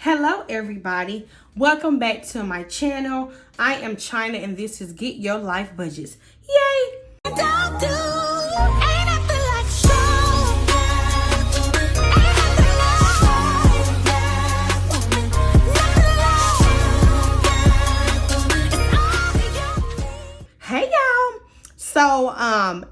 Hello everybody, welcome back to my channel. I am China and this is Get Your Life Budgets. Yay! Hey y'all! So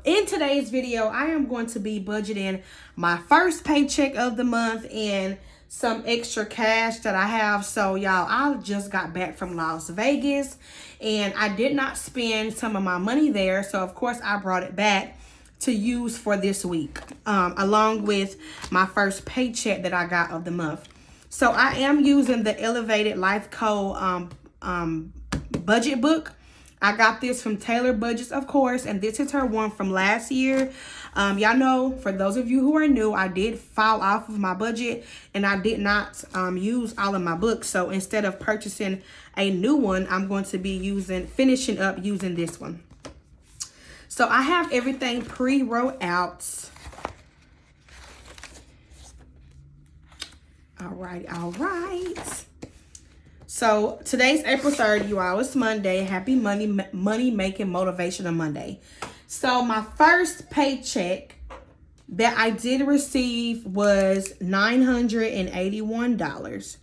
in today's video, I am going to be budgeting my first paycheck of the month and some extra cash that I have. So y'all, I just got back from Las Vegas and I did not spend some of my money there. So of course I brought it back to use for this week, along with my first paycheck that I got of the month. So I am using the Elevated Life Co. budget book. I got this from Taylor Budgets, of course, and this is her one from last year. Y'all know, for those of you who are new, I did fall off of my budget and I did not use all of my books. So instead of purchasing a new one, I'm going to be finishing up using this one. So I have everything pre-wrote out. All right. So today's April 3rd, you all. It's Monday. Happy money making motivational Monday. So my first paycheck that I did receive was $981.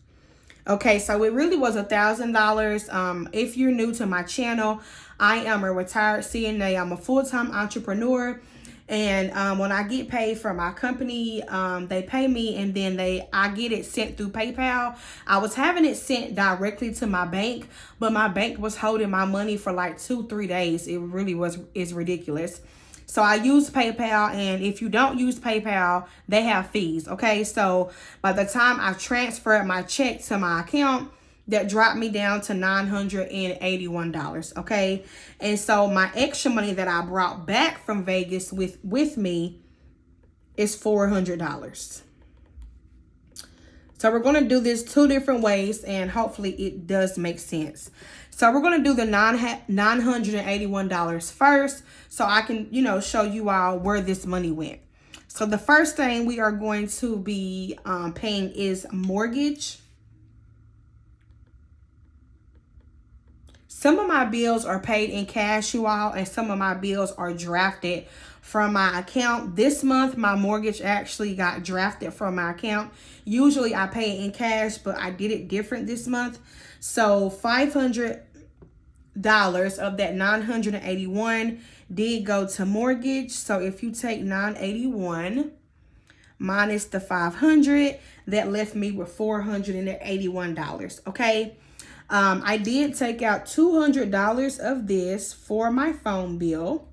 Okay, so it really was $1,000. If you're new to my channel, I am a retired CNA. I'm a full-time entrepreneur. And when I get paid from my company, they pay me and then I get it sent through PayPal. I was having it sent directly to my bank, but my bank was holding my money for like 2-3 days. It really is ridiculous. So I use PayPal, and if you don't use PayPal, they have fees. Okay, so by the time I transferred my check to my account, that dropped me down to $981, okay? And so my extra money that I brought back from Vegas with me is $400. So we're going to do this 2 different ways, and hopefully it does make sense. So we're going to do the $981 first, so I can, show you all where this money went. So the first thing we are going to be paying is mortgage. Some of my bills are paid in cash, you all, and some of my bills are drafted from my account. This month, my mortgage actually got drafted from my account. Usually, I pay it in cash, but I did it different this month. So, $500 of that $981 did go to mortgage. So, if you take $981 minus the $500, that left me with $481, okay? I did take out $200 of this for my phone bill,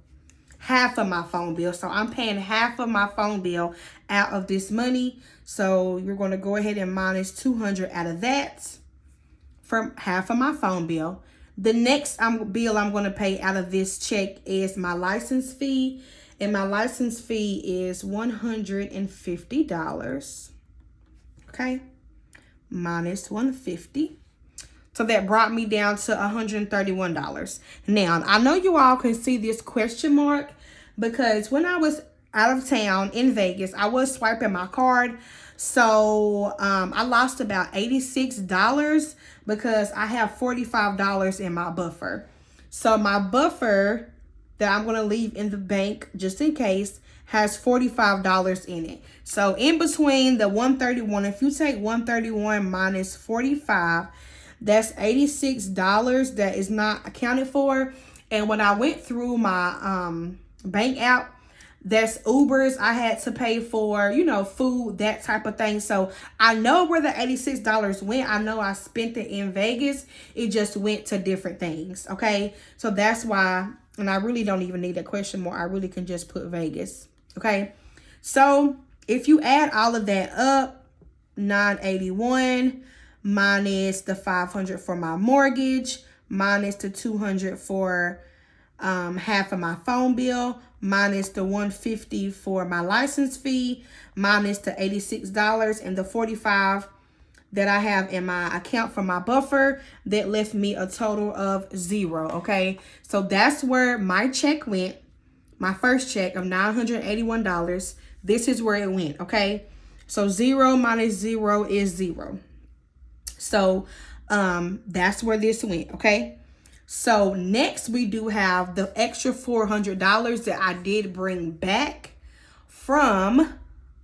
half of my phone bill. So I'm paying half of my phone bill out of this money. So you're going to go ahead and minus $200 out of that for half of my phone bill. The next bill I'm going to pay out of this check is my license fee. And my license fee is $150. Okay. Minus $150. So that brought me down to $131. Now, I know you all can see this question mark because when I was out of town in Vegas, I was swiping my card. So I lost about $86 because I have $45 in my buffer. So my buffer that I'm going to leave in the bank just in case has $45 in it. So in between the 131, if you take 131 minus 45, that's $86 that is not accounted for. And when I went through my bank app, that's Ubers I had to pay for, food, that type of thing. So I know where the $86 went. I know I spent it in Vegas. It just went to different things, okay? So that's why, and I really don't even need a question mark. I really can just put Vegas, okay? So if you add all of that up, $981 minus the $500 for my mortgage, minus the $200 for half of my phone bill, minus the $150 for my license fee, minus the $86 and the $45 that I have in my account for my buffer, that left me a total of $0, okay? So that's where my check went, my first check of $981. This is where it went, okay? So 0 minus 0 is 0. So that's where this went, okay? So next we do have the extra $400 that I did bring back from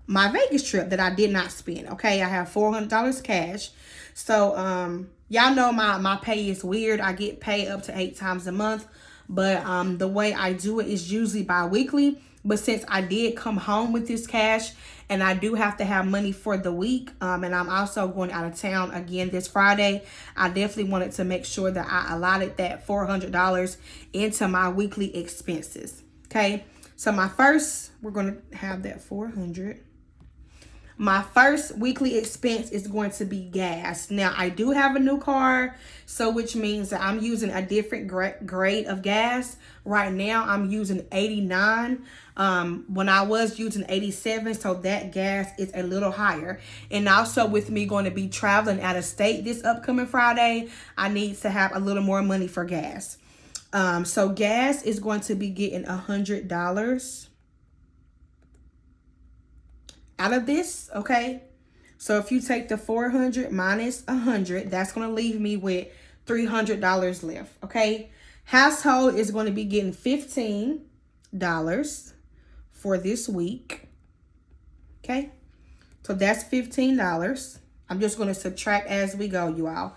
my Vegas trip that I did not spend, okay? I have $400 cash. So y'all know my pay is weird. I get paid up to 8 times a month, but the way I do it is usually bi-weekly. But since I did come home with this cash and I do have to have money for the week, and I'm also going out of town again this Friday, I definitely wanted to make sure that I allotted that $400 into my weekly expenses. Okay, so we're going to have that 400. My first weekly expense is going to be gas. Now, I do have a new car, so which means that I'm using a different grade of gas. Right now, I'm using 89. When I was using 87, so that gas is a little higher. And also with me going to be traveling out of state this upcoming Friday, I need to have a little more money for gas. So gas is going to be getting $100 out of this, okay? So if you take the 400 minus 100, that's going to leave me with $300 left, okay? Household is going to be getting $15 for this week, okay? So that's $15. I'm just going to subtract as we go, you all.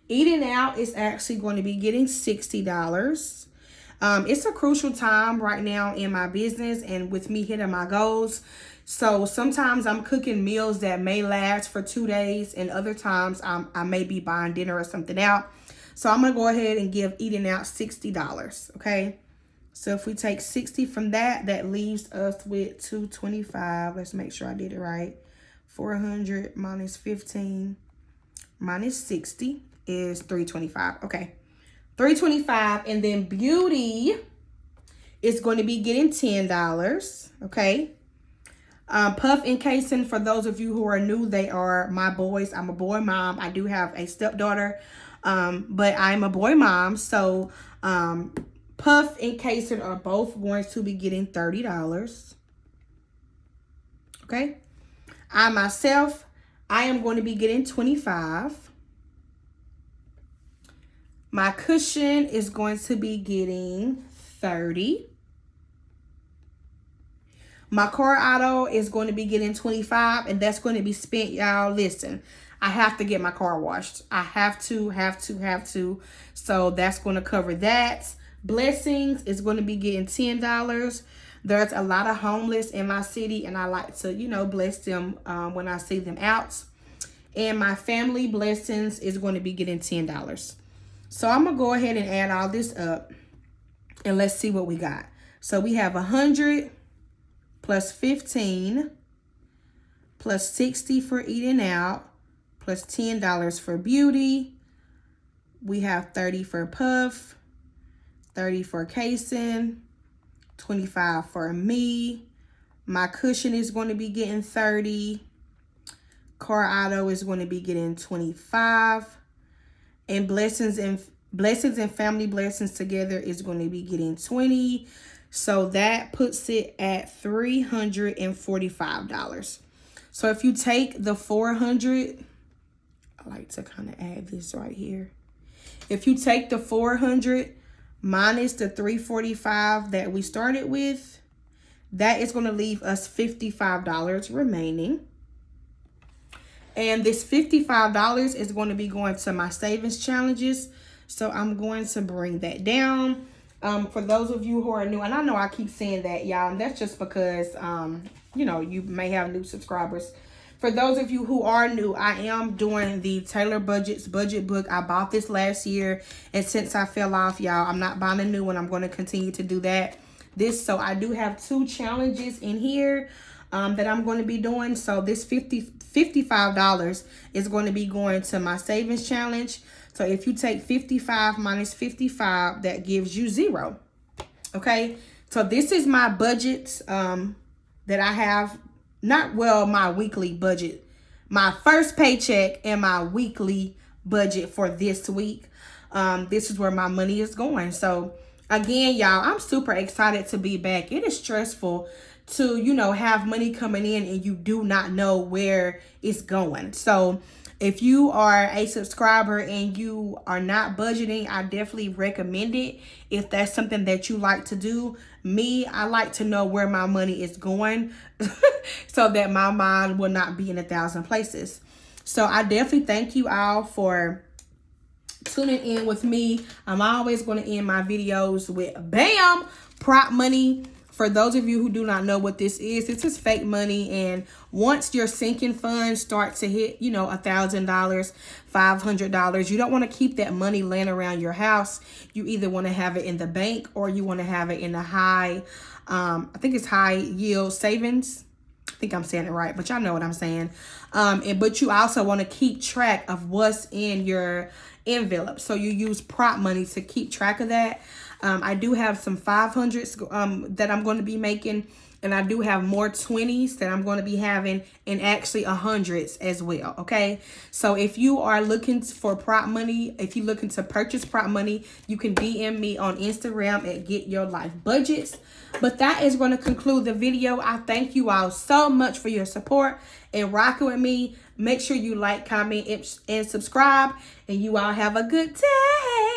Eating out is actually going to be getting $60. It's a crucial time right now in my business and with me hitting my goals. So sometimes I'm cooking meals that may last for 2 days, and other times I may be buying dinner or something out. So I'm going to go ahead and give eating out $60, okay? So if we take 60 from that, that leaves us with $225. Let's make sure I did it right. 400 minus 15 minus 60 is $325, okay? $325, and then beauty is going to be getting $10, okay? Puff and Kason, for those of you who are new, they are my boys. I'm a boy mom. I do have a stepdaughter, but I'm a boy mom. So Puff and Kason are both going to be getting $30. Okay. I myself, I am going to be getting $25. My cushion is going to be getting $30. My car auto is going to be getting $25, and that's going to be spent, y'all. Listen, I have to get my car washed. I have to. So that's going to cover that. Blessings is going to be getting $10. There's a lot of homeless in my city, and I like to, bless them when I see them out. And my family blessings is going to be getting $10. So I'm going to go ahead and add all this up, and let's see what we got. So we have 100 plus 15 plus 60 for eating out plus $10 for beauty. We have 30 for Puff, 30 for Kason, 25 for me. My cushion is going to be getting 30. Car auto is going to be getting 25. And blessings and family blessings together is going to be getting 20. So that puts it at $345. So if you take the 400, I like to kind of add this right here. If you take the 400 minus the 345 that we started with, that is going to leave us $55 remaining. And this $55 is going to be going to my savings challenges. So I'm going to bring that down. For those of you who are new, and I know I keep saying that, y'all, and that's just because, you may have new subscribers. For those of you who are new, I am doing the Taylor Budgets budget book. I bought this last year, and since I fell off, y'all, I'm not buying a new one. I'm going to continue to do that. So I do have 2 challenges in here that I'm going to be doing. So this $55 is going to be going to my savings challenge. So if you take 55 minus 55, that gives you 0. Okay. So this is my budget that I have. My weekly budget. My first paycheck and my weekly budget for this week. This is where my money is going. So again, y'all, I'm super excited to be back. It is stressful to, have money coming in and you do not know where it's going. So If you are a subscriber and you are not budgeting, I definitely recommend it. If that's something that you like to do, I like to know where my money is going so that my mind will not be in 1,000 places. So I definitely thank you all for tuning in with me. I'm always going to end my videos with bam, prop money. For those of you who do not know what this is fake money. And once your sinking funds start to hit, $1,000, $500, you don't want to keep that money laying around your house. You either want to have it in the bank or you want to have it in a high, I think it's high yield savings. I think I'm saying it right, but y'all know what I'm saying. But you also want to keep track of what's in your envelope. So you use prop money to keep track of that. I do have some 500s that I'm going to be making, and I do have more 20s that I'm going to be having, and actually 100s as well. Okay, so if you are looking for prop money, if you're looking to purchase prop money, you can DM me on Instagram at GetYoLifeBudgets. But that is going to conclude the video. I thank you all so much for your support and rocking with me. Make sure you like, comment, and subscribe, and you all have a good day.